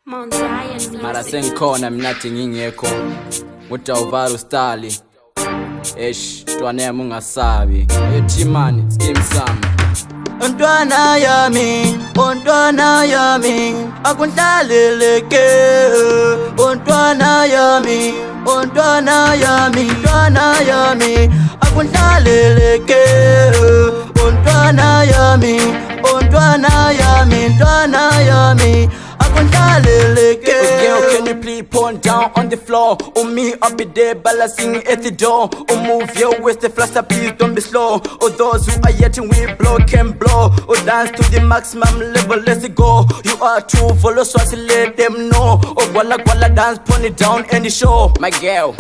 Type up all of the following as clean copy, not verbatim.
Mara sengikhona mina thi ngingekho Utawuvara ustali twanema ungasabi Etimani skim sami Ontwana yami akuntlaleleke Ontwana yami akuntlaleleke Ontwana yami akuntlaleleke. Girl, can you please point down on the floor? Me, I'll be there balancing at the door. Move your waist, the flash, please don't be slow. Those who are yet we blow can blow. Dance to the maximum level, let's go. You are true, follow so I let them know. Walla dance, put it down and the show. My girl,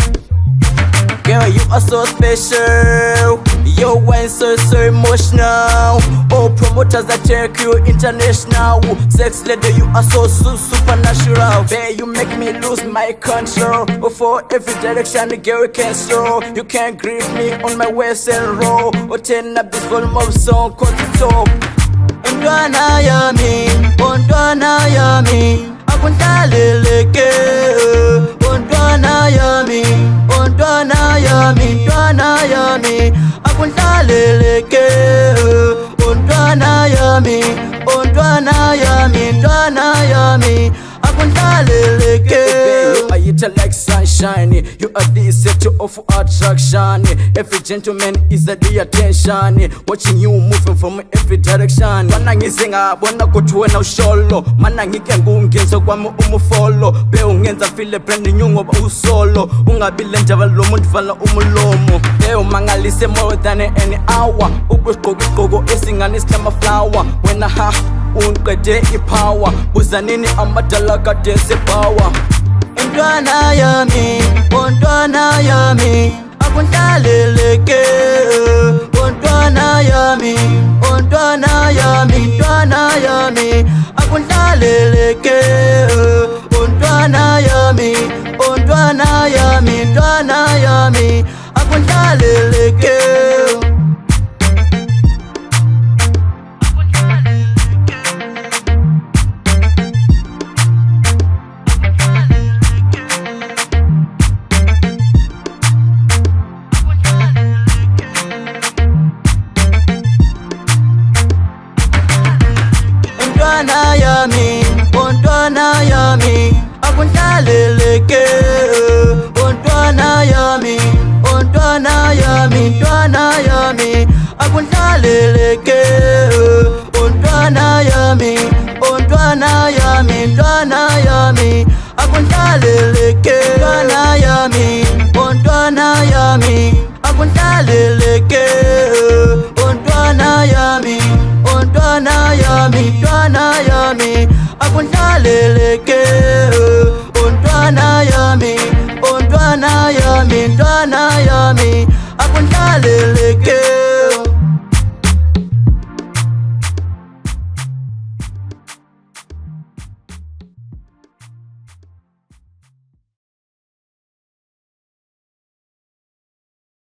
you are so special. Your wine so emotional. Promoters that take you international. Sex lady, you are so supernatural. Babe, you make me lose my control. For every direction, the girl can show. You can't grip me on my waist and roll. Turn up this volume of song, cause it's so. Ontwana yami akuntlaleleke. Ontwana yami akuntlaleleke. Ontwana yami akuntlaleleke. You are like sunshine. You are the center of attraction. Every gentleman is at the attention. Watching you moving from every direction. Mana ngizinga bona kuthi wena usholo. Mana ngike ngungenza kwami umfollow. Be ungenza feel brand new ngoba usolo. Ungabi lendaba lo muntu vala umulomo. Be umangalise more than an hour. Ukugqoka esingane isihlama flower. Wena unqede ipower. Buzanini amadala kade sepower. Ontwana yami akuntlaleleke. Ontwana yami akuntlaleleke. Ontwana yami akuntlaleleke. Ontwana yami akuntlaleleke. Ontwana yami akuntlaleleke. Ontwana yami akuntlaleleke. Ontwana yami akuntlaleleke. Ontwana yami akuntlaleleke. Ontwana yami akuntlaleleke.